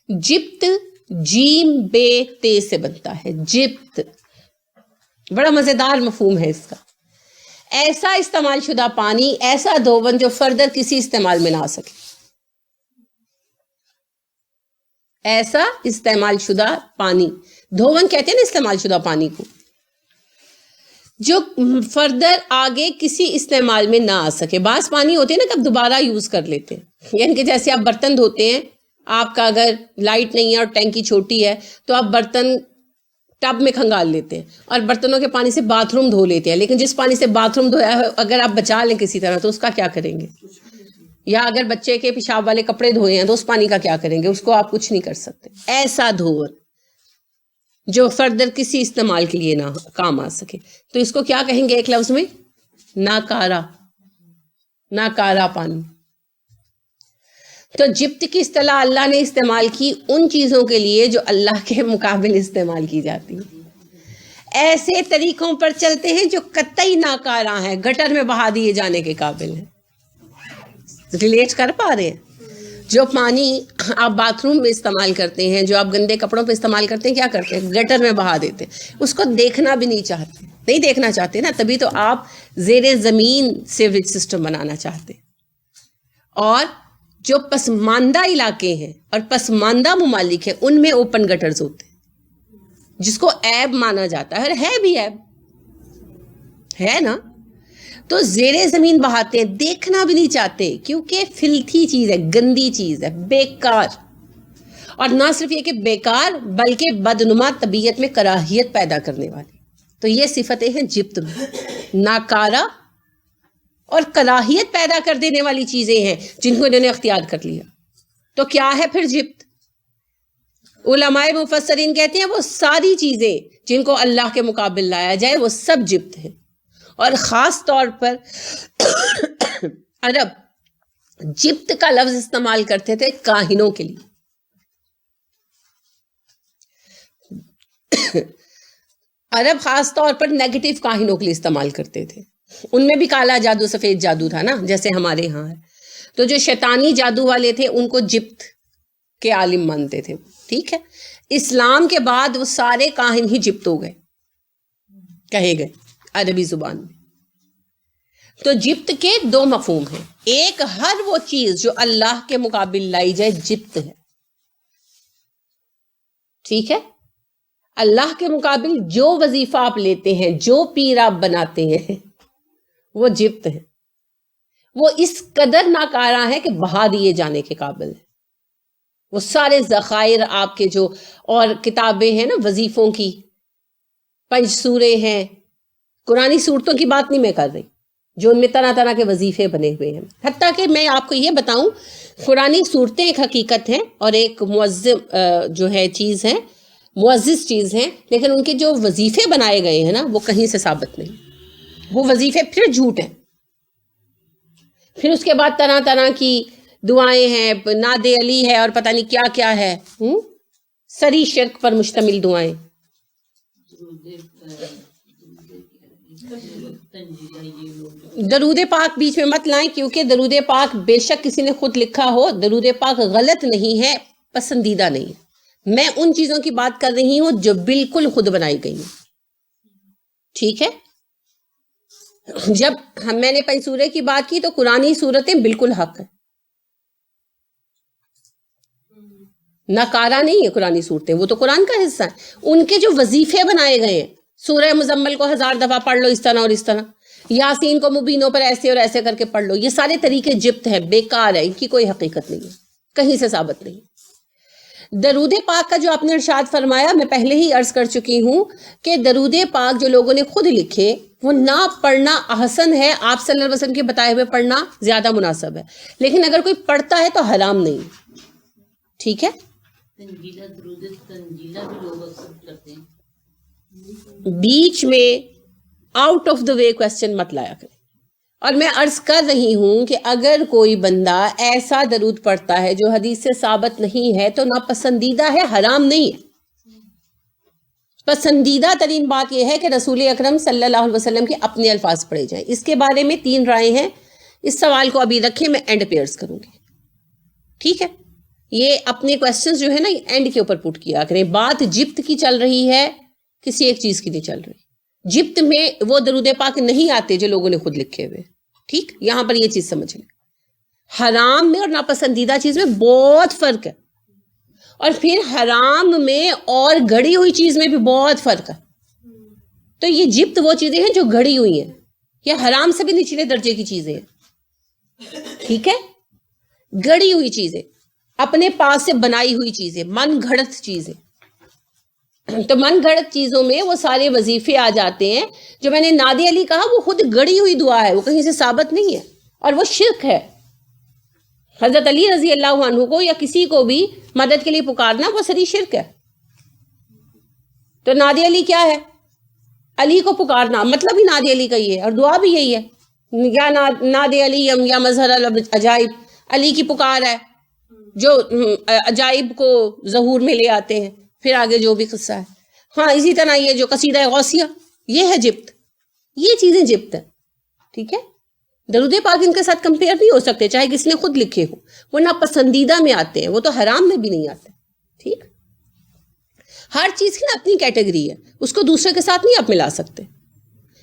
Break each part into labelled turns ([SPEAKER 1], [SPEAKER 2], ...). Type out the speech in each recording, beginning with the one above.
[SPEAKER 1] جبت جیم بے تے سے بنتا ہے. جبت بڑا مزیدار مفہوم ہے اس کا. ایسا استعمال شدہ پانی، ایسا دھون جو فردر کسی استعمال میں نہ آ سکے. ایسا استعمال شدہ پانی، دھون کہتے ہیں نا استعمال شدہ پانی کو، جو فردر آگے کسی استعمال میں نہ آ سکے. بعض پانی ہوتے ہیں نا کہ آپ دوبارہ یوز کر لیتے ہیں، یعنی کہ جیسے آپ برتن دھوتے ہیں، آپ کا اگر لائٹ نہیں ہے اور ٹینکی چھوٹی ہے تو آپ برتن ٹب میں کھنگال لیتے ہیں اور برتنوں کے پانی سے باتھ روم دھو لیتے ہیں، لیکن جس پانی سے باتھ روم دھویا ہے اگر آپ بچا لیں کسی طرح تو اس کا کیا کریں گے؟ یا اگر بچے کے پیشاب والے کپڑے دھوئے ہیں تو اس پانی کا کیا کریں گے؟ اس کو آپ کچھ نہیں کر سکتے. ایسا دھون جو فردر کسی استعمال کے لیے نہ کام آ سکے، تو اس کو کیا کہیں گے ایک لفظ میں؟ ناکارہ. ناکارہ پانی. تو جبت کی اصطلاح اللہ نے استعمال کی ان چیزوں کے لیے جو اللہ کے مقابل استعمال کی جاتی ہیں. ایسے طریقوں پر چلتے ہیں جو قطعی ناکارہ ہیں، گٹر میں بہا دیے جانے کے قابل ہیں. ریلیٹ کر پا رہے ہیں؟ جو پانی آپ باتھ روم میں استعمال کرتے ہیں، جو آپ گندے کپڑوں پہ استعمال کرتے ہیں، کیا کرتے ہیں؟ گٹر میں بہا دیتے ہیں. اس کو دیکھنا بھی نہیں دیکھنا چاہتے نا، تبھی تو آپ زیر زمین سیوریج سسٹم بنانا چاہتے ہیں. اور جو پسماندہ علاقے ہیں اور پسماندہ ممالک ہیں ان میں اوپن گٹرز ہوتے ہیں، جس کو عیب مانا جاتا ہے، اور ہے بھی عیب ہے نا. تو زیر زمین بہاتے ہیں، دیکھنا بھی نہیں چاہتے کیونکہ فلتھی چیز ہے، گندی چیز ہے، بیکار. اور نہ صرف یہ کہ بیکار بلکہ بدنما طبیعت میں کراہیت پیدا کرنے والی. تو یہ صفتیں ہیں جبت میں، ناکارہ اور کراہیت پیدا کر دینے والی چیزیں ہیں جن کو انہوں نے اختیار کر لیا. تو کیا ہے پھر جبت؟ علماء مفسرین کہتے ہیں وہ ساری چیزیں جن کو اللہ کے مقابل لایا جائے وہ سب جبت ہیں. اور خاص طور پر عرب جبت کا لفظ استعمال کرتے تھے کاہنوں کے لیے. عرب خاص طور پر نیگیٹو کاہنوں کے لیے استعمال کرتے تھے. ان میں بھی کالا جادو سفید جادو تھا نا، جیسے ہمارے ہاں ہے. تو جو شیطانی جادو والے تھے ان کو جبت کے عالم مانتے تھے. ٹھیک ہے، اسلام کے بعد وہ سارے کاہن ہی جبت ہو گئے، کہے گئے عربی زبان میں. تو جبت کے دو مفہوم ہیں. ایک، ہر وہ چیز جو اللہ کے مقابل لائی جائے جبت ہے. ٹھیک ہے، اللہ کے مقابل جو وظیفہ آپ لیتے ہیں، جو پیر آپ بناتے ہیں وہ جبت ہے. وہ اس قدر ناکارہ ہے کہ بہا دیے جانے کے قابل ہے. وہ سارے ذخائر آپ کے جو اور کتابیں ہیں نا وظیفوں کی، 5 سورے ہیں، قرآنی صورتوں کی بات نہیں میں کر رہی، جو ان میں طرح طرح کے وظیفے بنے ہوئے ہیں. حتیٰ کہ میں آپ کو یہ بتاؤں، قرآنی صورتیں ایک حقیقت ہیں اور ایک معظم جو ہے چیز ہے، معزز چیز ہیں، لیکن ان کے جو وظیفے بنائے گئے ہیں نا وہ کہیں سے ثابت نہیں. وہ وظیفے پھر جھوٹ ہیں. پھر اس کے بعد طرح طرح کی دعائیں ہیں، ناد علی ہے اور پتہ نہیں کیا کیا ہے، سری شرک پر مشتمل دعائیں. درود پاک بیچ میں مت لائیں، کیونکہ درود پاک بے شک کسی نے خود لکھا ہو، درود پاک غلط نہیں ہے، پسندیدہ نہیں ہے. میں ان چیزوں کی بات کر رہی ہوں جو بالکل خود بنائی گئی ہیں. ٹھیک ہے، جب میں نے 5 سورے کی بات کی تو قرآنی صورتیں بالکل حق ہیں، ناکارہ نہیں ہے قرآنی صورتیں، وہ تو قرآن کا حصہ ہیں. ان کے جو وظیفے بنائے گئے ہیں، سورہ مزمل کو 1000 دفعہ پڑھ لو اس طرح اور اس طرح، یاسین کو مبینوں پر ایسے اور ایسے کر کے پڑھ لو، یہ سارے طریقے جبت ہیں، بیکار ہے، ان کی کوئی حقیقت نہیں ہے، کہیں سے ثابت نہیں. درود پاک کا جو آپ نے ارشاد فرمایا، میں پہلے ہی عرض کر چکی ہوں کہ درود پاک جو لوگوں نے خود لکھے وہ نہ پڑھنا احسن ہے، آپ صلی اللہ علیہ وسلم کے بتائے ہوئے پڑھنا زیادہ مناسب ہے، لیکن اگر کوئی پڑھتا ہے تو حرام نہیں. ٹھیک ہے، بیچ میں out of the way question مت لایا کریں. اور میں عرض کر رہی ہوں کہ اگر کوئی بندہ ایسا درود پڑھتا ہے جو حدیث سے ثابت نہیں ہے تو ناپسندیدہ ہے، حرام نہیں ہے. پسندیدہ ترین بات یہ ہے کہ رسول اکرم صلی اللہ علیہ وسلم کے اپنے الفاظ پڑھے جائیں. اس کے بارے میں 3 رائے ہیں. اس سوال کو ابھی رکھیں، میں اینڈ پہ عرض کروں گی. ٹھیک ہے، یہ اپنے کوشچنز جو ہے نا اینڈ کے اوپر پٹ کیا کریں. بات جبت کی چل رہی ہے, کسی ایک چیز کی نہیں چل رہی. جبت میں وہ درود پاک نہیں آتے جو لوگوں نے خود لکھے ہوئے. ٹھیک, یہاں پر یہ چیز سمجھ لیں. حرام میں اور ناپسندیدہ چیز میں بہت فرق ہے, اور پھر حرام میں اور گڑی ہوئی چیز میں بھی بہت فرق ہے. تو یہ جبت وہ چیزیں ہیں جو گڑی ہوئی ہیں, یہ حرام سے بھی نچلے درجے کی چیزیں ہیں. ٹھیک ہے, گڑی ہوئی چیزیں, اپنے پاس سے بنائی ہوئی چیزیں, من گھڑت چیزیں. تو من گھڑت چیزوں میں وہ سارے وظیفے آ جاتے ہیں. جو میں نے نادی علی کہا وہ خود گڑی ہوئی دعا ہے, وہ کہیں سے ثابت نہیں ہے, اور وہ شرک ہے. حضرت علی رضی اللہ عنہ کو یا کسی کو بھی مدد کے لیے پکارنا وہ سری شرک ہے. تو نادی علی کیا ہے؟ علی کو پکارنا, مطلب ہی نادی علی کا یہ ہے, اور دعا بھی یہی ہے, یا نادی علی یا مظہر العجائب, علی کی پکار ہے جو عجائب کو ظہور میں لے آتے ہیں. پھر آگے جو بھی قصہ ہے. ہاں, اسی طرح یہ جو قصیدہ غوثیہ, یہ ہے جبت, یہ چیزیں جبت ہے. ٹھیک ہے, درود پاک ان کے ساتھ کمپیئر نہیں ہو سکتے, چاہے کس نے خود لکھے ہو. وہ ناپسندیدہ میں آتے ہیں, وہ تو حرام میں بھی نہیں آتے. ٹھیک, ہر چیز کی نا اپنی کیٹیگری ہے, اس کو دوسرے کے ساتھ نہیں آپ ملا سکتے.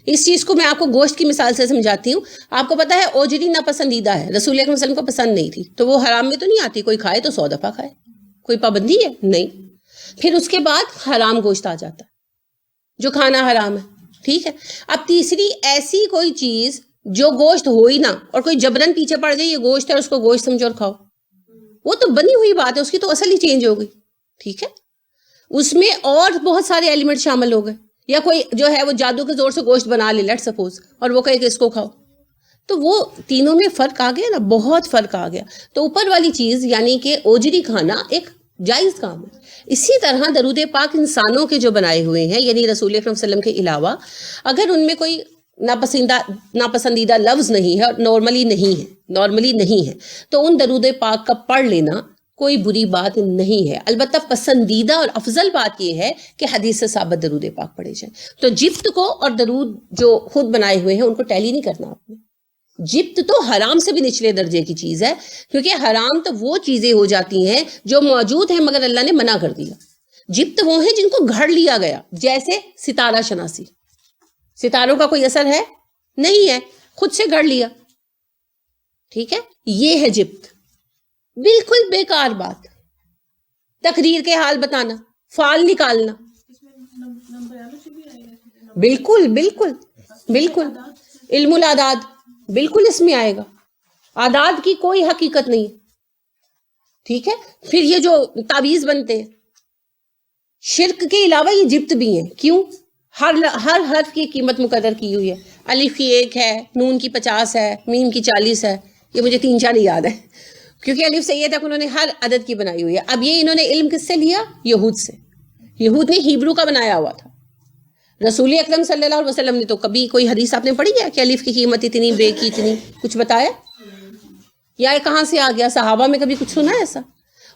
[SPEAKER 1] اس چیز کو میں آپ کو گوشت کی مثال سے سمجھاتی ہوں. آپ کو پتا ہے اوجری ناپسندیدہ ہے, رسول اکرم صلی اللہ علیہ وسلم کو پسند نہیں تھی, تو وہ حرام میں تو نہیں آتی. کوئی کھائے تو 100 دفعہ کھائے, کوئی پابندی ہے نہیں. پھر اس کے بعد حرام گوشت آ جاتا ہے, جو کھانا حرام ہے. ٹھیک ہے, اب تیسری ایسی کوئی چیز جو گوشت ہو ہی نہ, اور کوئی جبرن پیچھے پڑ جائے یہ گوشت ہے, اس کو گوشت سمجھو اور کھاؤ, وہ تو بنی ہوئی بات ہے, اس کی تو اصل ہی چینج ہو گئی. ٹھیک ہے, اس میں اور بہت سارے ایلیمنٹ شامل ہو گئے. یا کوئی جو ہے وہ جادو کے زور سے گوشت بنا لے لیٹ سپوز, اور وہ کہے کہ اس کو کھاؤ, تو وہ تینوں میں فرق آ گیا نا, بہت فرق آ گیا. تو اوپر والی چیز یعنی کہ اوجری کھانا ایک جائز کام ہے. اسی طرح درود پاک انسانوں کے جو بنائے ہوئے ہیں, یعنی رسول اکرم صلی اللہ علیہ وسلم کے علاوہ, اگر ان میں کوئی ناپسندیدہ لفظ نہیں ہے, اور نارملی نہیں ہے, تو ان درود پاک کا پڑھ لینا کوئی بری بات نہیں ہے. البتہ پسندیدہ اور افضل بات یہ ہے کہ حدیث سے ثابت درود پاک پڑھے جائیں. تو جبت کو اور درود جو خود بنائے ہوئے ہیں ان کو ٹیلی نہیں کرنا آپ نے. جبت تو حرام سے بھی نچلے درجے کی چیز ہے, کیونکہ حرام تو وہ چیزیں ہو جاتی ہیں جو موجود ہیں مگر اللہ نے منع کر دیا. جبت وہ ہیں جن کو گھڑ لیا گیا, جیسے ستارہ شناسی. ستاروں کا کوئی اثر ہے نہیں ہے, خود سے گھڑ لیا. ٹھیک ہے, یہ ہے جبت. بالکل بیکار بات, تقریر کے حال بتانا, فال نکالنا. بالکل بالکل بالکل, علم العداد بالکل اس میں آئے گا. عداد کی کوئی حقیقت نہیں. ٹھیک ہے, پھر یہ جو تعویذ بنتے ہیں, شرک کے علاوہ یہ جبت بھی ہیں. کیوں؟ ہر حرف کی قیمت مقرر کی ہوئی ہے. الف کی 1 ہے, نون کی 50 ہے, میم کی 40 ہے. یہ مجھے 3-4 یاد ہے, کیونکہ الف سے یہ تک انہوں نے ہر عدد کی بنائی ہوئی ہے. اب یہ انہوں نے علم کس سے لیا؟ یہود سے. یہود نے ہیبرو کا بنایا ہوا تھا. رسول اکرم صلی اللہ علیہ وسلم نے تو کبھی کوئی حدیث آپ نے پڑھی ہے کہ الف کی قیمت اتنی, بے کی اتنی, کچھ بتایا؟ یا کہاں سے آ گیا؟ صحابہ میں کبھی کچھ سنا ہے ایسا؟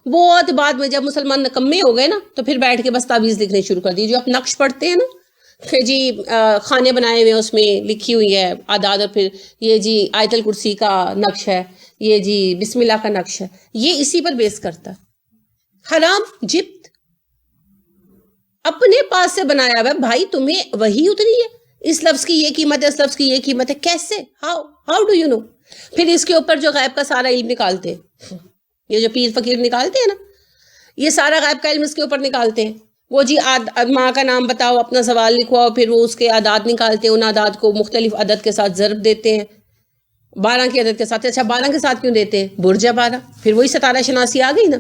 [SPEAKER 1] بہت بعد میں جب مسلمان نکمے ہو گئے نا, تو پھر بیٹھ کے بس تعویذ لکھنے شروع کر دی. جو آپ نقش پڑھتے ہیں نا, پھر جی خانے بنائے ہوئے اس میں لکھی ہوئی ہے اعداد, اور پھر یہ جی آیت الکرسی کا نقش ہے, یہ جی بسم اللہ کا نقش ہے, یہ اسی پر بیس کرتا ہے. حرام جبت اپنے پاس سے بنایا ہوا ہے. بھائی تمہیں وہی اتری ہے, اس لفظ کی یہ قیمت ہے, اس لفظ کی یہ قیمت ہے, کیسے؟ How do you know? پھر اس کے اوپر جو غیب کا سارا علم نکالتے ہیں, یہ جو پیر فقیر نکالتے ہیں نا, یہ سارا غیب کا علم اس کے اوپر نکالتے ہیں. وہ جی ماں کا نام بتاؤ, اپنا سوال لکھواؤ, پھر وہ اس کے اعداد نکالتے ہیں, ان اعداد کو مختلف عدد کے ساتھ ضرب دیتے ہیں, 12 کے عدد کے ساتھ. اچھا 12 کے ساتھ کیوں دیتے ہیں؟ برج 12. پھر وہی ستارہ شناسی آ گئی نا.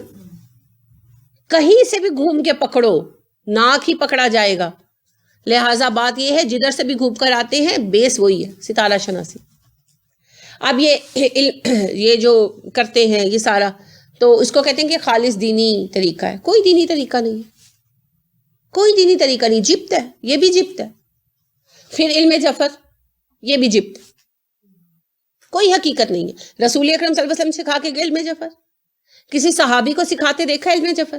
[SPEAKER 1] کہیں سے بھی گھوم کے پکڑو, ناک ہی پکڑا جائے گا. لہٰذا بات یہ ہے, جدھر سے بھی گھوم کر آتے ہیں بیس وہی ہے, ستارہ شناسی. اب یہ جو کرتے ہیں یہ سارا, تو اس کو کہتے ہیں کہ خالص دینی طریقہ ہے. کوئی دینی طریقہ نہیں ہے, کوئی دینی طریقہ نہیں. جبت ہے, یہ بھی جبت ہے. پھر علم جفر, یہ بھی جبت, کوئی حقیقت نہیں ہے. رسول اکرم صلی اللہ علیہ وسلم سکھا کے گئے علم جفر؟ کسی صحابی کو سکھاتے دیکھا علم جفر؟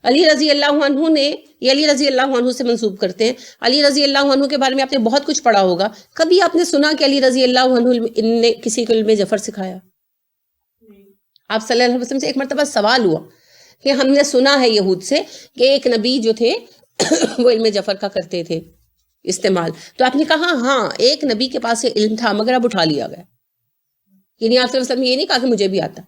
[SPEAKER 1] علی رضی اللہ عنہ نے, یہ علی رضی اللہ عنہ سے منسوب کرتے ہیں, علی رضی اللہ عنہ کے بارے میں آپ نے بہت کچھ پڑھا ہوگا. کبھی آپ نے سنا کہ علی رضی اللہ عنہ نے کسی کو علم جفر سکھایا؟ آپ صلی اللہ علیہ وسلم سے ایک مرتبہ سوال ہوا کہ ہم نے سنا ہے یہود سے کہ ایک نبی جو تھے وہ علم جعفر کا کرتے تھے استعمال. تو آپ نے کہا ہاں ایک نبی کے پاس یہ علم تھا مگر اب اٹھا لیا گیا. یعنی آپ صلی اللہ علیہ وسلم نے یہ نہیں کہا کہ مجھے بھی آتا.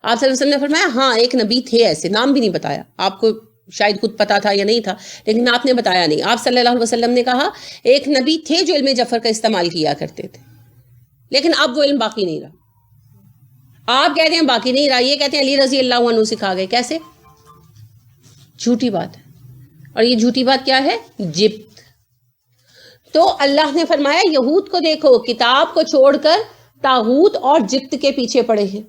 [SPEAKER 1] آپ صلی اللہ علیہ وسلم نے فرمایا ہاں ایک نبی تھے ایسے, نام بھی نہیں بتایا, آپ کو شاید خود پتا تھا یا نہیں تھا لیکن آپ نے بتایا نہیں. آپ صلی اللہ علیہ وسلم نے کہا ایک نبی تھے جو علم جعفر کا استعمال کیا کرتے تھے لیکن اب وہ علم باقی نہیں رہا. آپ کہتے ہیں باقی نہیں رہا, یہ کہتے ہیں علی رضی اللہ عنہ سکھا گئے. کیسے؟ جھوٹی بات ہے. اور یہ جھوٹی بات کیا ہے؟ جبت. تو اللہ نے فرمایا یہود کو دیکھو کتاب کو چھوڑ کر طاغوت اور جبت کے پیچھے پڑے ہیں.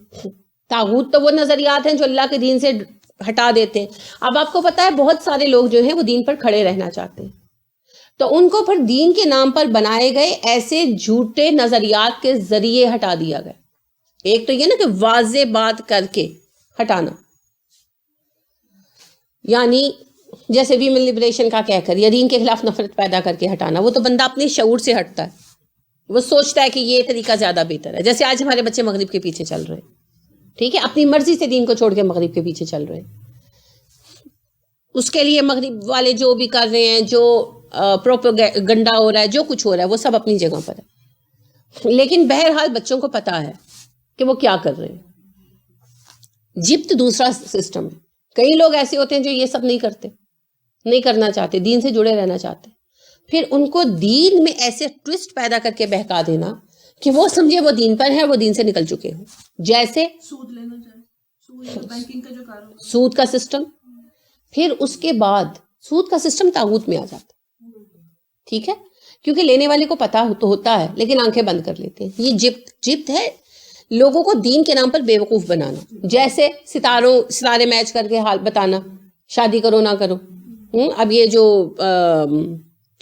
[SPEAKER 1] طاغوت تو وہ نظریات ہیں جو اللہ کے دین سے ہٹا دیتے ہیں. اب آپ کو پتا ہے بہت سارے لوگ جو ہیں وہ دین پر کھڑے رہنا چاہتے ہیں, تو ان کو پھر دین کے نام پر بنائے گئے ایسے جھوٹے نظریات کے ذریعے ہٹا دیا گیا. ایک تو یہ نا کہ واضح بات کر کے ہٹانا, یعنی جیسے ویمن لبریشن کا کہہ کر یا دین کے خلاف نفرت پیدا کر کے ہٹانا. وہ تو بندہ اپنے شعور سے ہٹتا ہے, وہ سوچتا ہے کہ یہ طریقہ زیادہ بہتر ہے. جیسے آج ہمارے بچے مغرب کے پیچھے چل رہے ہیں, ٹھیک ہے, اپنی مرضی سے دین کو چھوڑ کے مغرب کے پیچھے چل رہے ہیں. اس کے لیے مغرب والے جو بھی کر رہے ہیں, جو پروپیگنڈا ہو رہا ہے, جو کچھ ہو رہا ہے, وہ سب اپنی جگہ پر ہے. لیکن بہرحال بچوں کو پتا ہے کہ وہ کیا کر رہے ہیں. جبت دوسرا سسٹم ہے. کئی لوگ ایسے ہوتے ہیں جو یہ سب نہیں کرتے, نہیں کرنا چاہتے, دین سے جڑے رہنا چاہتے, پھر ان کو دین میں ایسے ٹوسٹ پیدا کر کے بہکا دینا کہ وہ سمجھے وہ دین پر ہے, وہ دین سے نکل چکے ہوں. جیسے
[SPEAKER 2] سود لینا چاہے, بینکنگ کا جو کاروبار,
[SPEAKER 1] سود کا سسٹم. پھر اس کے بعد سود کا سسٹم طاغوت میں آ جاتا, ٹھیک ہے, کیونکہ لینے والے کو پتا تو ہوتا ہے لیکن آنکھیں بند کر لیتے ہیں. یہ جبت ہے, لوگوں کو دین کے نام پر بے وقوف بنانا. جیسے ستارے میچ کر کے حال بتانا, شادی کرو نہ کرو. اب یہ جو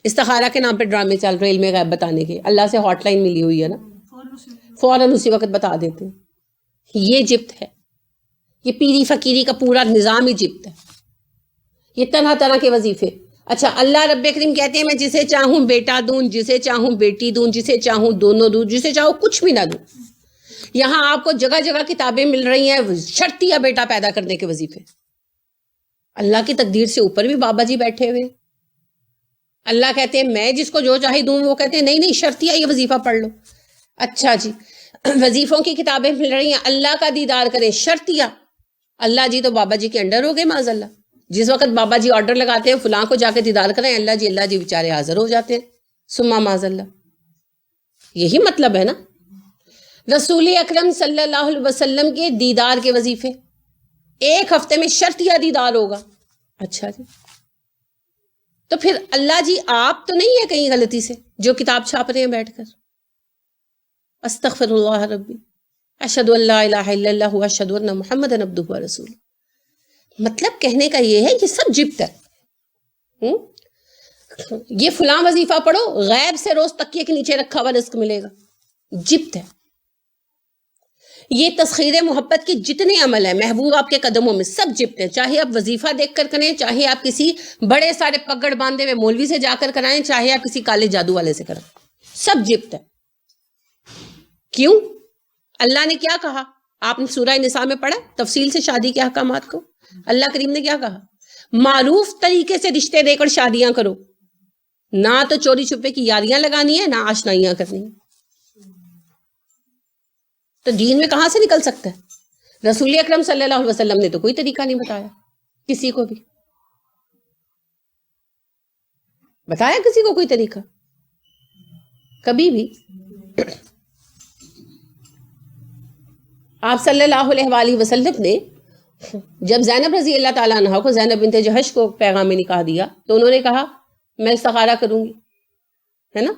[SPEAKER 1] استخارہ کے نام پہ ڈرامے چل رہے علم غیب بتانے کے, اللہ سے ہاٹ لائن ملی ہوئی ہے نا, فوراً اسی وقت بتا دیتے ہیں. یہ جبت ہے. یہ پیری فقیری کا پورا نظام ہی جبت ہے. یہ طرح طرح کے وظیفے. اچھا, اللہ رب کریم کہتے ہیں میں جسے چاہوں بیٹا دوں, جسے چاہوں بیٹی دوں, جسے چاہوں دونوں دوں, جسے چاہوں کچھ بھی نہ دوں. یہاں آپ کو جگہ جگہ کتابیں مل رہی ہیں شرطیہ بیٹا پیدا کرنے کے وظیفے. اللہ کی تقدیر سے اوپر بھی بابا جی بیٹھے ہوئے. اللہ کہتے ہیں میں جس کو جو چاہے دوں, وہ کہتے ہیں نہیں شرطیہ یہ وظیفہ پڑھ لو. اچھا جی, وظیفوں کی کتابیں مل رہی ہیں, اللہ کا دیدار کریں, شرطیہ. اللہ جی تو بابا جی کے انڈر ہو گئے معاذ اللہ. جس وقت بابا جی آرڈر لگاتے ہیں فلاں کو جا کے دیدار کریں, اللہ جی بیچارے حاضر ہو جاتے ہیں. سما معاذ اللہ. یہی مطلب ہے نا رسول اکرم صلی اللہ علیہ وسلم کے دیدار کے وظیفے. ایک ہفتے میں شرطیہ دیدار ہوگا. اچھا جی, تو پھر اللہ جی آپ تو نہیں ہے کہیں غلطی سے جو کتاب چھاپ رہے ہیں بیٹھ کر؟ استغفر اللہ ربی, اشہد ان لا الہ الا اللہ اشہد ان محمد عبدہ ورسولہ. مطلب کہنے کا یہ ہے یہ سب جبت ہے. یہ فلاں وظیفہ پڑھو, غیب سے روز تکیے کے نیچے رکھا ہوا رزق ملے گا, جبت ہے. یہ تسخیر محبت کے جتنے عمل ہیں محبوب آپ کے قدموں میں سب جبت ہیں. چاہے آپ وظیفہ دیکھ کر کریں, چاہے آپ کسی بڑے سارے پگڑ باندھے ہوئے مولوی سے جا کر کرائیں, چاہے آپ کسی کالے جادو والے سے کرائیں, سب جبت ہے. کیوں؟ اللہ نے کیا کہا؟ آپ نے سورہ نساء میں پڑھا تفصیل سے شادی کے احکامات کو. اللہ کریم نے کیا کہا؟ معروف طریقے سے رشتے دے کر شادیاں کرو, نہ تو چوری چھپے کی یاریاں لگانی ہے, نہ آشنائیاں کرنی ہیں. تو دین میں کہاں سے نکل سکتا ہے؟ رسول اکرم صلی اللہ علیہ وسلم نے تو کوئی طریقہ نہیں بتایا کسی کو بھی. بتایا کسی کو کوئی طریقہ کبھی بھی؟ آپ صلی اللہ علیہ وآلہ وسلم نے جب زینب رضی اللہ تعالیٰ عنہ کو, زینب بنت جہش کو پیغام نکاح دیا تو انہوں نے کہا میں استخارہ کروں گی, ہے نا.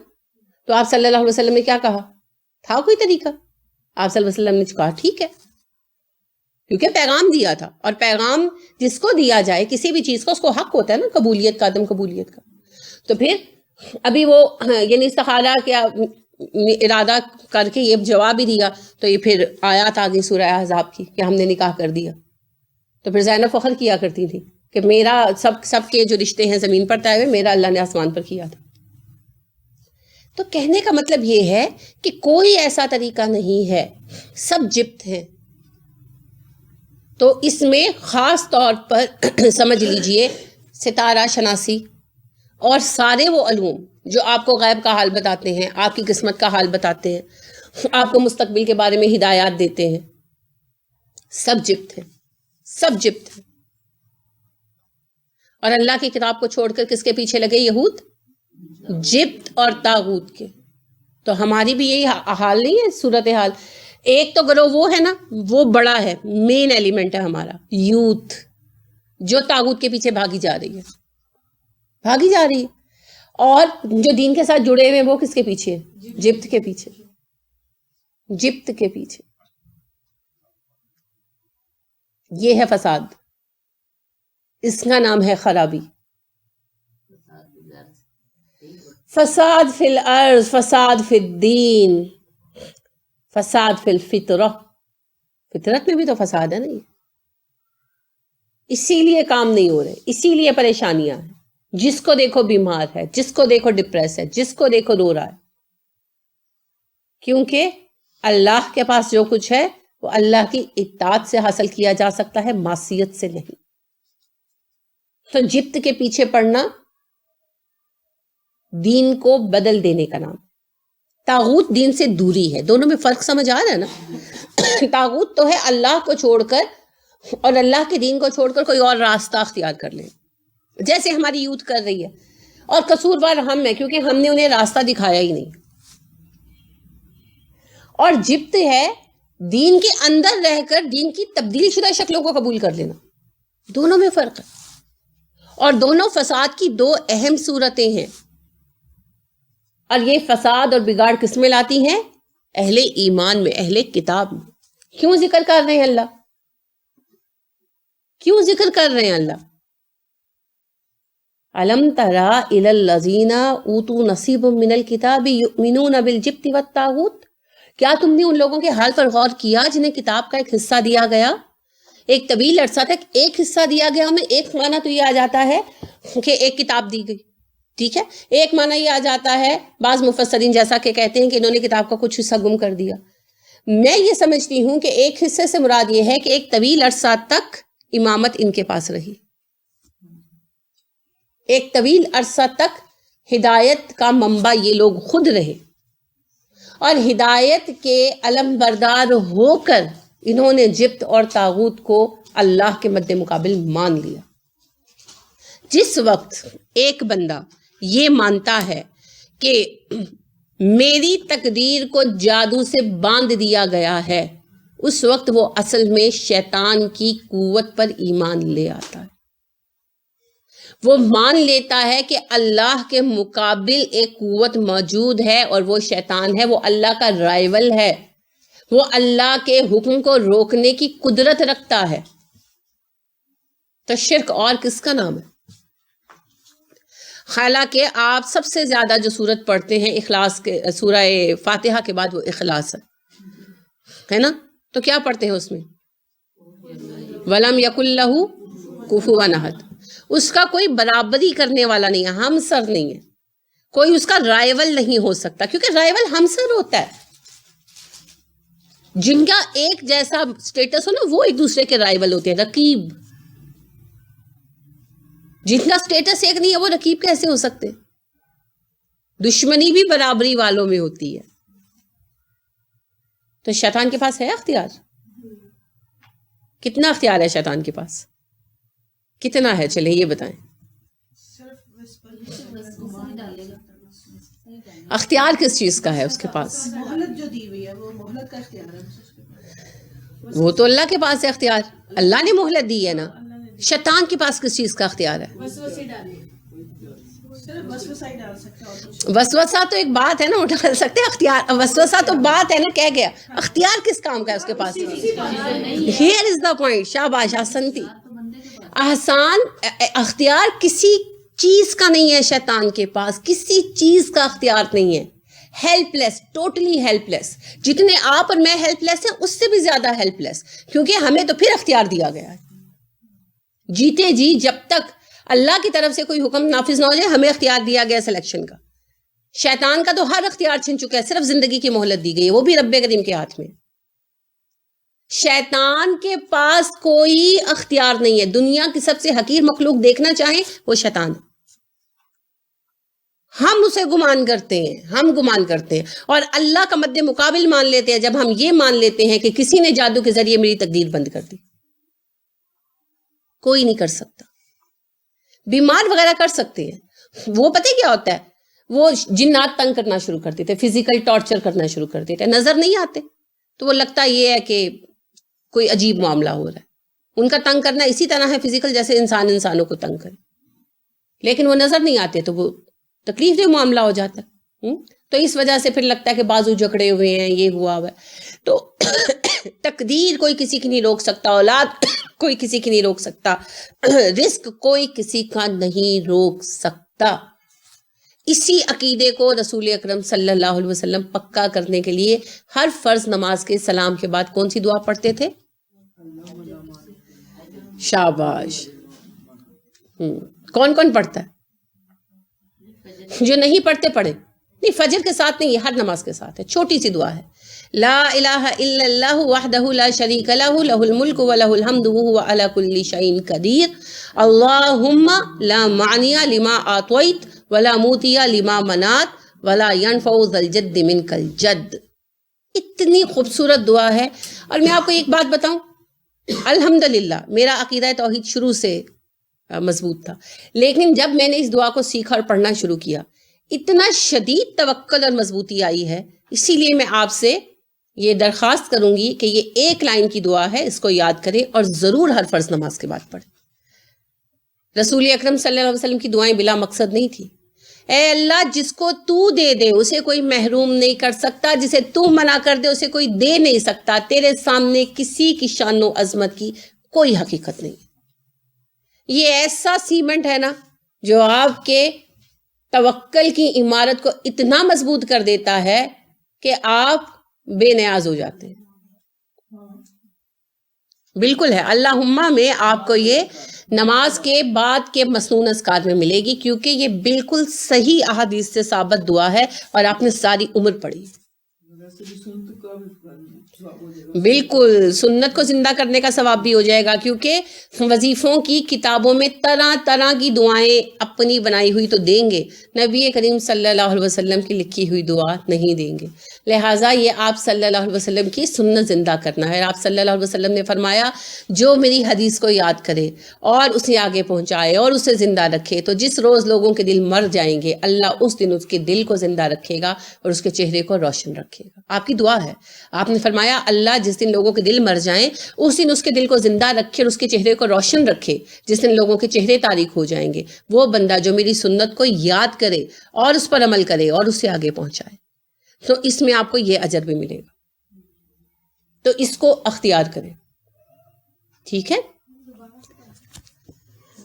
[SPEAKER 1] تو آپ صلی اللہ علیہ وسلم نے کیا کہا؟ تھا کوئی طریقہ؟ آپ صلی اللہ علیہ وسلم نے کہا ٹھیک ہے, کیونکہ پیغام دیا تھا, اور پیغام جس کو دیا جائے کسی بھی چیز کا اس کو حق ہوتا ہے نا قبولیت کا, عدم قبولیت کا. تو پھر ابھی وہ یعنی استخارہ کیا ارادہ کر کے یہ جواب ہی دیا, تو یہ پھر آیات آ گئی سورہ احزاب کی کہ ہم نے نکاح کر دیا. تو پھر زینب فخر کیا کرتی تھی کہ میرا سب کے جو رشتے ہیں زمین پر طے ہوئے, میرا اللہ نے آسمان پر کیا تھا. تو کہنے کا مطلب یہ ہے کہ کوئی ایسا طریقہ نہیں ہے, سب جبت ہیں. تو اس میں خاص طور پر سمجھ لیجئے ستارہ شناسی اور سارے وہ علوم جو آپ کو غیب کا حال بتاتے ہیں، آپ کی قسمت کا حال بتاتے ہیں، آپ کو مستقبل کے بارے میں ہدایات دیتے ہیں، سب جبت ہے، سب جبت ہے. اور اللہ کی کتاب کو چھوڑ کر کس کے پیچھے لگے؟ یہود، جبت اور طاغوت کے. تو ہماری بھی یہی حال نہیں ہے، صورتحال. ایک تو گروہ وہ ہے نا، وہ بڑا ہے، مین ایلیمنٹ ہے ہمارا یوتھ، جو طاغوت کے پیچھے بھاگی جا رہی ہے، بھاگی جا رہی ہے. اور جو دین کے ساتھ جڑے ہوئے وہ کس کے پیچھے؟ جبت کے پیچھے، جبت کے پیچھے. یہ ہے فساد، اس کا نام ہے خرابی. فساد فی الارض، فساد فی الدین، فساد فی الفطرہ. فطرت میں بھی تو فساد ہے نا. یہ اسی لیے کام نہیں ہو رہے، اسی لیے پریشانیاں ہیں. جس کو دیکھو بیمار ہے، جس کو دیکھو ڈپریس ہے، جس کو دیکھو رو رہا ہے. کیونکہ اللہ کے پاس جو کچھ ہے وہ اللہ کی اطاعت سے حاصل کیا جا سکتا ہے، معصیت سے نہیں. تو جبت کے پیچھے پڑنا دین کو بدل دینے کا نام. طاغوت دین سے دوری ہے. دونوں میں فرق سمجھ آ رہا ہے نا. طاغوت تو ہے اللہ کو چھوڑ کر اور اللہ کے دین کو چھوڑ کر کوئی اور راستہ اختیار کر لے، جیسے ہماری یوتھ کر رہی ہے. اور قصوروار ہم ہیں، کیونکہ ہم نے انہیں راستہ دکھایا ہی نہیں. اور جبت ہے دین کے اندر رہ کر دین کی تبدیل شدہ شکلوں کو قبول کر لینا. دونوں میں فرق ہے، اور دونوں فساد کی دو اہم صورتیں ہیں. اور یہ فساد اور بگاڑ کس میں لاتی ہیں؟ اہل ایمان میں، اہل کتاب میں. کیوں ذکر کر رہے ہیں اللہ؟ کیوں ذکر کر رہے ہیں اللہ؟ الم تری الی الذین اوتوا نصیب من الکتاب یؤمنون بالجبت والطاغوت. کیا تم نے ان لوگوں کے حال پر غور کیا جنہیں کتاب کا ایک حصہ دیا گیا؟ ایک طویل عرصہ تک ایک حصہ دیا گیا. ہمیں ایک معنی تو یہ آ جاتا ہے کہ ایک کتاب دی گئی، ٹھیک ہے. ایک معنی یہ آ جاتا ہے، بعض مفسرین جیسا کہ کہتے ہیں کہ انہوں نے کتاب کا کچھ حصہ گم کر دیا. میں یہ سمجھتی ہوں کہ ایک حصے سے مراد یہ ہے کہ ایک طویل عرصہ تک امامت ان کے پاس رہی، ایک طویل عرصہ تک ہدایت کا منبع یہ لوگ خود رہے، اور ہدایت کے علم بردار ہو کر انہوں نے جبت اور طاغوت کو اللہ کے مد مقابل مان لیا. جس وقت ایک بندہ یہ مانتا ہے کہ میری تقدیر کو جادو سے باندھ دیا گیا ہے، اس وقت وہ اصل میں شیطان کی قوت پر ایمان لے آتا ہے. وہ مان لیتا ہے کہ اللہ کے مقابل ایک قوت موجود ہے اور وہ شیطان ہے، وہ اللہ کا رائیول ہے، وہ اللہ کے حکم کو روکنے کی قدرت رکھتا ہے. تو شرک اور کس کا نام ہے؟ حالانکہ آپ سب سے زیادہ جو سورت پڑھتے ہیں اخلاص کے، سورہ فاتحہ کے بعد وہ اخلاص ہے نا. تو کیا پڑھتے ہیں اس میں؟ وَلَمْ يَكُنْ لَهُ كُفُوًا أَحَدٌ. اس کا کوئی برابری کرنے والا نہیں ہے، ہمسر نہیں ہے، کوئی اس کا رائیول نہیں ہو سکتا، کیونکہ رائیول ہمسر ہوتا ہے. جن کا ایک جیسا سٹیٹس ہو نا وہ ایک دوسرے کے رائیول ہوتے ہیں. رقیب، جن کا سٹیٹس ایک نہیں ہے وہ رقیب کیسے ہو سکتے؟ دشمنی بھی برابری والوں میں ہوتی ہے. تو شیطان کے پاس ہے اختیار؟ کتنا اختیار ہے شیطان کے پاس؟ کتنا ہے؟ چلے یہ بتائیں. اختیار کس چیز کا ہے اس کے پاس؟
[SPEAKER 2] مہلت جو دی ہوئی ہے وہ مہلت کا اختیار ہے.
[SPEAKER 1] وہ تو اللہ کے پاس ہے اختیار، اللہ نے مہلت دی ہے نا. شیطان کے پاس کس چیز کا اختیار ہے؟ وسوسہ تو ایک بات ہے نا، اٹھا سکتے. اختیار، وسوسہ تو بات ہے نا، کہہ گیا. اختیار کس کام کا ہے اس کے پاس؟ Here is the point. شاباش، احسنتی، احسان. اختیار کسی چیز کا نہیں ہے شیطان کے پاس، کسی چیز کا اختیار نہیں ہے. ہیلپ لیس، ٹوٹلی ہیلپ لیس. جتنے آپ اور میں ہیلپ لیس ہیں اس سے بھی زیادہ ہیلپ لیس، کیونکہ ہمیں تو پھر اختیار دیا گیا ہے. جیتے جی جب تک اللہ کی طرف سے کوئی حکم نافذ نہ ہو جائے ہمیں اختیار دیا گیا سلیکشن کا. شیطان کا تو ہر اختیار چھن چکا ہے، صرف زندگی کی مہلت دی گئی ہے، وہ بھی رب کریم کے ہاتھ میں. شیطان کے پاس کوئی اختیار نہیں ہے. دنیا کی سب سے حقیر مخلوق دیکھنا چاہیں وہ شیطان ہے. ہم اسے گمان کرتے ہیں اور اللہ کا مد مقابل مان لیتے ہیں جب ہم یہ مان لیتے ہیں کہ کسی نے جادو کے ذریعے میری تقدیر بند کر دی. کوئی نہیں کر سکتا. بیمار وغیرہ کر سکتے ہیں. وہ پتہ کیا ہوتا ہے, وہ جنات تنگ کرنا شروع کر دیتے, فزیکل ٹارچر کرنا شروع کر دیتے, نظر نہیں آتے تو وہ لگتا یہ ہے کہ کوئی عجیب معاملہ ہو رہا ہے. ان کا تنگ کرنا اسی طرح ہے فزیکل, جیسے انسانوں کو تنگ کرے, لیکن وہ نظر نہیں آتے تو وہ تکلیف دہ معاملہ ہو جاتا ہے. تو اس وجہ سے پھر لگتا ہے کہ بازو جکڑے ہوئے ہیں, یہ ہوا ہے. تو تقدیر کوئی کسی کی نہیں روک سکتا, اولاد کوئی کسی کی نہیں روک سکتا, رزق کوئی کسی کا نہیں روک سکتا. اسی عقیدے کو رسول اکرم صلی اللہ علیہ وسلم پکا کرنے کے لیے ہر فرض نماز کے سلام کے بعد کون سی دعا پڑھتے تھے؟ شاباش. کون کون پڑھتا ہے؟ جو نہیں پڑھتے پڑھے. نہیں, فجر کے ساتھ نہیں, یہ ہر نماز کے ساتھ ہے. چھوٹی سی دعا ہے, لا الہ الا اللہ وحدہ لا شریک لہ لہ الملک ولہ الحمد وہو علی کل شیء قدیر اللہم لا معنی لما اعطیت ولا موتی لما منعت ولا ينفع ذا الجد منک الجد. اتنی خوبصورت دعا ہے. اور میں آپ کو ایک بات بتاؤں, الحمدللہ میرا عقیدہ توحید شروع سے مضبوط تھا, لیکن جب میں نے اس دعا کو سیکھا اور پڑھنا شروع کیا, اتنا شدید توکل اور مضبوطی آئی ہے. اسی لیے میں آپ سے یہ درخواست کروں گی کہ یہ ایک لائن کی دعا ہے, اس کو یاد کریں اور ضرور ہر فرض نماز کے بعد پڑھیں. رسول اکرم صلی اللہ علیہ وسلم کی دعائیں بلا مقصد نہیں تھی. اے اللہ, جس کو تو دے دے اسے کوئی محروم نہیں کر سکتا, جسے تو منع کر دے اسے کوئی دے نہیں سکتا. تیرے سامنے کسی کی شان و عظمت کی کوئی حقیقت نہیں. یہ ایسا سیمنٹ ہے نا جو آپ کے توکل کی عمارت کو اتنا مضبوط کر دیتا ہے کہ آپ بے نیاز ہو جاتے ہیں. بالکل ہے. اللہم میں آپ کو یہ نماز کے بعد کے مسنون اذکار میں ملے گی, کیونکہ یہ بالکل صحیح احادیث سے ثابت دعا ہے اور آپ نے ساری عمر پڑھی. بالکل, سنت کو زندہ کرنے کا ثواب بھی ہو جائے گا, کیونکہ وظیفوں کی کتابوں میں طرح طرح کی دعائیں اپنی بنائی ہوئی تو دیں گے, نبی کریم صلی اللہ علیہ وسلم کی لکھی ہوئی دعا نہیں دیں گے. لہٰذا یہ آپ صلی اللہ علیہ وسلم کی سنت زندہ کرنا ہے. آپ صلی اللہ علیہ وسلم نے فرمایا, جو میری حدیث کو یاد کرے اور اسے آگے پہنچائے اور اسے زندہ رکھے, تو جس روز لوگوں کے دل مر جائیں گے اللہ اس دن اس کے دل کو زندہ رکھے گا اور اس کے چہرے کو روشن رکھے گا. آپ کی دعا ہے. آپ نے فرمایا اللہ جس دن لوگوں کے دل مر جائیں اس دن اس کے دل کو زندہ رکھے اور اس کے چہرے کو روشن رکھے. جس دن لوگوں کے چہرے تاریک ہو جائیں گے, وہ بندہ جو میری سنت کو یاد کرے اور اس پر عمل کرے اور اسے آگے پہنچائے, تو اس میں آپ کو یہ اجر بھی ملے گا. تو اس کو اختیار کریں. ٹھیک ہے,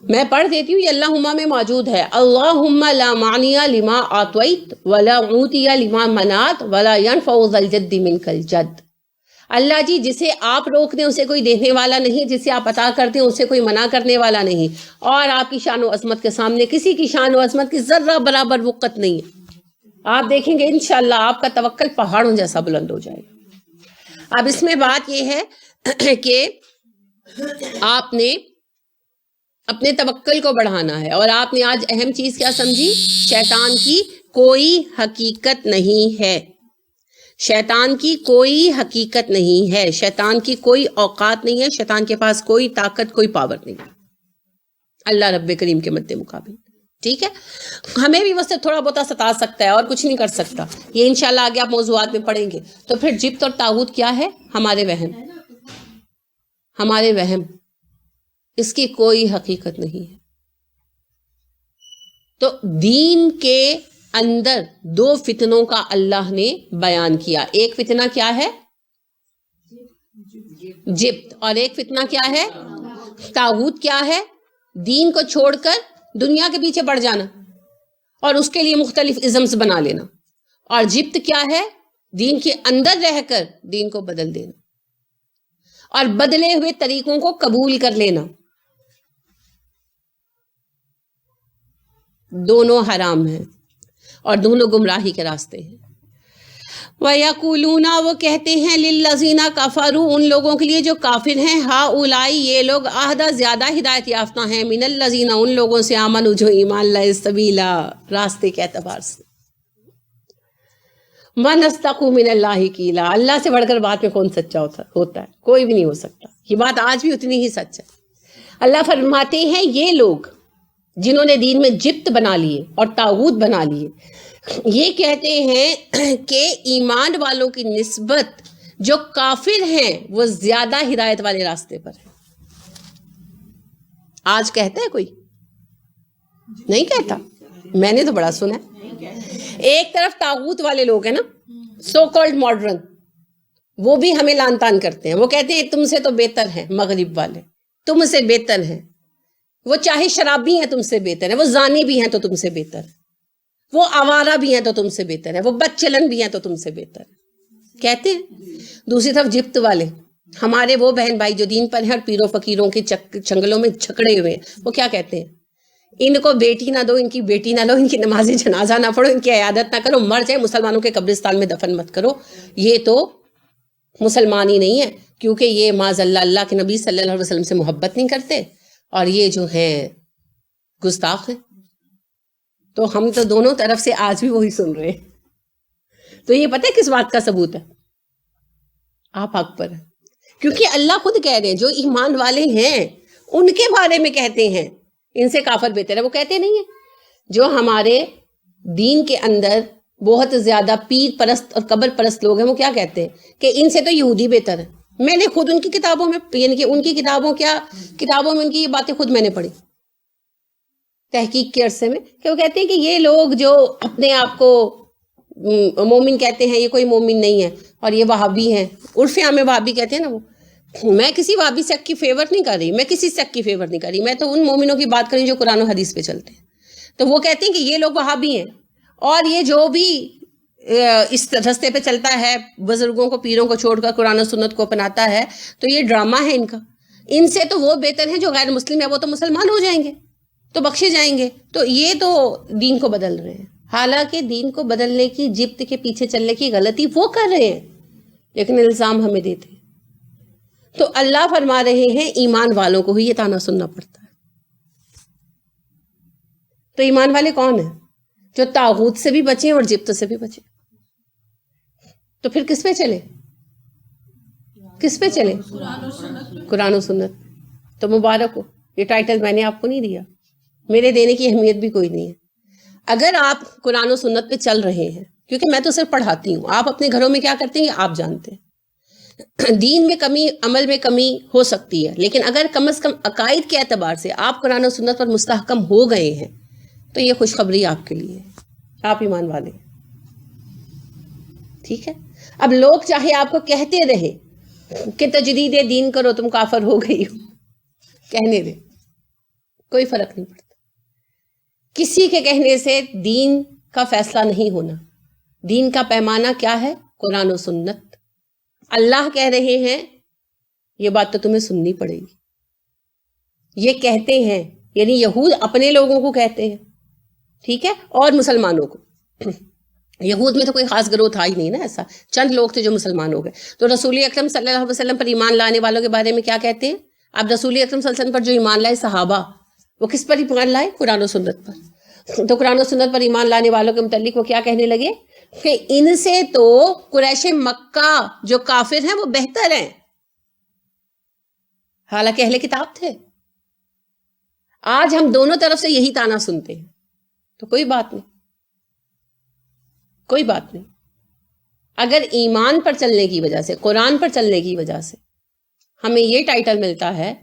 [SPEAKER 1] میں پڑھ دیتی ہوں. یہ اللہم میں موجود ہے. اللہم لا معنی لما اعطیت ولا معطی لما منعت ولا ينفع ذا الجد منک الجد. اللہ جی, جسے آپ روک دیں اسے کوئی دینے والا نہیں, جسے آپ عطا کر دیں اسے کوئی منع کرنے والا نہیں, اور آپ کی شان و عظمت کے سامنے کسی کی شان و عظمت کی ذرہ برابر وقت نہیں ہے. آپ دیکھیں گے انشاءاللہ آپ کا توکل پہاڑوں جیسا بلند ہو جائے گا. اب اس میں بات یہ ہے کہ آپ نے اپنے توکل کو بڑھانا ہے, اور آپ نے آج اہم چیز کیا سمجھی؟ شیطان کی کوئی حقیقت نہیں ہے. شیطان کی کوئی حقیقت نہیں ہے, شیطان کی کوئی اوقات نہیں ہے, شیطان کے پاس کوئی طاقت کوئی پاور نہیں ہے اللہ رب کریم کے مد مقابل. ٹھیک ہے, ہمیں بھی ویسے تھوڑا بہت ستا سکتا ہے اور کچھ نہیں کر سکتا. یہ انشاءاللہ آگے آپ موضوعات میں پڑھیں گے. تو پھر جبت اور طاغوت کیا ہے؟ ہمارے وہم, ہمارے وہم, اس کی کوئی حقیقت نہیں ہے. تو دین کے اندر دو فتنوں کا اللہ نے بیان کیا. ایک فتنہ کیا ہے؟ جبت. اور ایک فتنہ کیا ہے؟ طاغوت. کیا ہے؟ دین کو چھوڑ کر دنیا کے پیچھے پڑ جانا اور اس کے لیے مختلف ازمز بنا لینا. اور جبت کیا ہے؟ دین کے اندر رہ کر دین کو بدل دینا اور بدلے ہوئے طریقوں کو قبول کر لینا. دونوں حرام ہیں اور دونوں گمراہی کے راستے ہیں. وَيَقُولُونَ وہ کہتے ہیں لِلَّذِينَ كَفَرُوا ان لوگوں کے لیے جو کافر ہیں، ہَؤُلَاءِ یہ لوگ اہدیٰ زیادہ ہدایت یافتہ ہیں، مِنَ الَّذِينَ ان لوگوں سے آمنوا جو ایمان لائے، سبیلا راستے کے اعتبار سے۔ مَنْ أَصْدَقُ مِنَ اللَّهِ قِيلًا اللہ سے بڑھ کر بات میں کون سچا ہوتا ہے؟ کوئی بھی نہیں ہو سکتا۔ یہ بات آج بھی اتنی ہی سچ ہے۔ اللہ فرماتے ہیں یہ لوگ جنہوں نے دین میں جبت بنا لیے اور طاغوت بنا لیے، یہ کہتے ہیں کہ ایمان والوں کی نسبت جو کافر ہیں وہ زیادہ ہدایت والے راستے پر ہیں۔ آج کہتا ہے کوئی؟ نہیں کہتا۔ میں نے تو بڑا سنا ہے۔ ایک طرف طاغوت والے لوگ ہیں نا، سو کالڈ ماڈرن، وہ بھی ہمیں لان تان کرتے ہیں۔ وہ کہتے ہیں تم سے تو بہتر ہیں مغرب والے، تم سے بہتر ہیں، وہ چاہے شرابی ہیں تم سے بہتر ہے، وہ زانی بھی ہیں تو تم سے بہتر ہے، وہ آوارہ بھی ہیں تو تم سے بہتر ہے، وہ بد چلن بھی ہیں تو تم سے بہتر ہے، کہتے ہیں۔ دوسری طرف جبت والے، ہمارے وہ بہن بھائی جو دین پر ہیں اور پیروں فقیروں کے چنگلوں میں چھکڑے ہوئے ہیں، وہ کیا کہتے ہیں؟ ان کو بیٹی نہ دو، ان کی بیٹی نہ لو، ان کی نماز جنازہ نہ پڑھو، ان کی عیادت نہ کرو، مر جائے مسلمانوں کے قبرستان میں دفن مت کرو، یہ تو مسلمان ہی نہیں ہے، کیونکہ یہ معاذ اللہ کے نبی صلی اللہ علیہ وسلم سے محبت نہیں کرتے، اور یہ جو ہیں گستاخ ہیں۔ تو ہم تو دونوں طرف سے آج بھی وہی سن رہے ہیں۔ تو یہ پتہ ہے کس بات کا ثبوت ہے؟ آپ حق پر ہیں، کیونکہ اللہ خود کہہ رہے ہیں جو ایمان والے ہیں ان کے بارے میں کہتے ہیں ان سے کافر بہتر ہے۔ وہ کہتے نہیں ہیں جو ہمارے دین کے اندر بہت زیادہ پیر پرست اور قبر پرست لوگ ہیں، وہ کیا کہتے ہیں کہ ان سے تو یہودی بہتر ہے۔ میں نے خود ان کی کتابوں میں، یعنی کہ ان کی کتابوں میں ان کی یہ باتیں خود میں نے پڑھی تحقیق کے عرصے میں، کہ وہ کہتے ہیں کہ یہ لوگ جو اپنے آپ کو مومن کہتے ہیں، یہ کوئی مومن نہیں ہے، اور یہ وہابی ہیں، عرف عام میں وہابی کہتے ہیں نا وہ۔ میں کسی وہابی سیکٹ کی فیور نہیں کر رہی، میں کسی سیکٹ کی فیور نہیں کر رہی، میں تو ان مومنوں کی بات کر رہی ہوں جو قرآن و حدیث پہ چلتے ہیں۔ تو وہ کہتے ہیں کہ یہ لوگ وہابی ہیں، اور یہ جو بھی اس رستے پہ چلتا ہے، بزرگوں کو پیروں کو چھوڑ کر قرآن و سنت کو اپناتا ہے، تو یہ ڈرامہ ہے ان کا۔ ان سے تو وہ بہتر ہیں جو غیر مسلم ہے، وہ تو مسلمان ہو جائیں گے تو بخشے جائیں گے۔ تو یہ تو دین کو بدل رہے ہیں، حالانکہ دین کو بدلنے کی، جبت کے پیچھے چلنے کی غلطی وہ کر رہے ہیں، لیکن الزام ہمیں دیتے ہیں۔ تو اللہ فرما رہے ہیں ایمان والوں کو ہی یہ طعنہ سننا پڑتا ہے۔ تو ایمان والے کون ہیں؟ جو طاغوت سے بھی بچیں اور جبت سے بھی بچیں۔ تو پھر کس پہ چلے؟ کس پہ چلے؟ قرآن و سنت۔ تو مبارک ہو، یہ ٹائٹل میں نے آپ کو نہیں دیا، میرے دینے کی اہمیت بھی کوئی نہیں ہے۔ اگر آپ قرآن و سنت پہ چل رہے ہیں، کیونکہ میں تو صرف پڑھاتی ہوں، آپ اپنے گھروں میں کیا کرتے ہیں یہ آپ جانتے ہیں۔ دین میں کمی، عمل میں کمی ہو سکتی ہے، لیکن اگر کم از کم عقائد کے اعتبار سے آپ قرآن و سنت پر مستحکم ہو گئے ہیں تو یہ خوشخبری آپ کے لیے ہے، آپ ایمان والے ہیں۔ ٹھیک ہے؟ اب لوگ چاہے آپ کو کہتے رہے کہ تجدید دین کرو تم کافر ہو گئی ہو، کہنے دے، کوئی فرق نہیں پڑتا۔ کسی کے کہنے سے دین کا فیصلہ نہیں ہونا۔ دین کا پیمانہ کیا ہے؟ قرآن و سنت۔ اللہ کہہ رہے ہیں یہ بات تو تمہیں سننی پڑے گی۔ یہ کہتے ہیں، یعنی یہود اپنے لوگوں کو کہتے ہیں، ٹھیک ہے، اور مسلمانوں کو۔ یہود میں تو کوئی خاص گروہ تھا ہی نہیں نا، ایسا چند لوگ تھے جو مسلمان ہو گئے۔ تو رسول اکرم صلی اللہ علیہ وسلم پر ایمان لانے والوں کے بارے میں کیا کہتے ہیں؟ اب رسول اکرم صلی اللہ علیہ وسلم پر جو ایمان لائے صحابہ، وہ کس پر ایمان لائے؟ قرآن و سنت پر۔ تو قرآن و سنت پر ایمان لانے والوں کے متعلق وہ کیا کہنے لگے کہ ان سے تو قریش مکہ جو کافر ہیں وہ بہتر ہیں، حالانکہ اہل کتاب تھے۔ آج ہم دونوں طرف سے یہی طعنہ سنتے ہیں، تو کوئی بات نہیں، کوئی بات نہیں۔ اگر ایمان پر چلنے کی وجہ سے، قرآن پر چلنے کی وجہ سے ہمیں یہ ٹائٹل ملتا ہے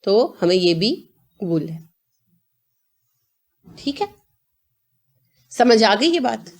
[SPEAKER 1] تو ہمیں یہ بھی قبول ہے۔ ٹھیک ہے؟ سمجھ آ گئی یہ بات؟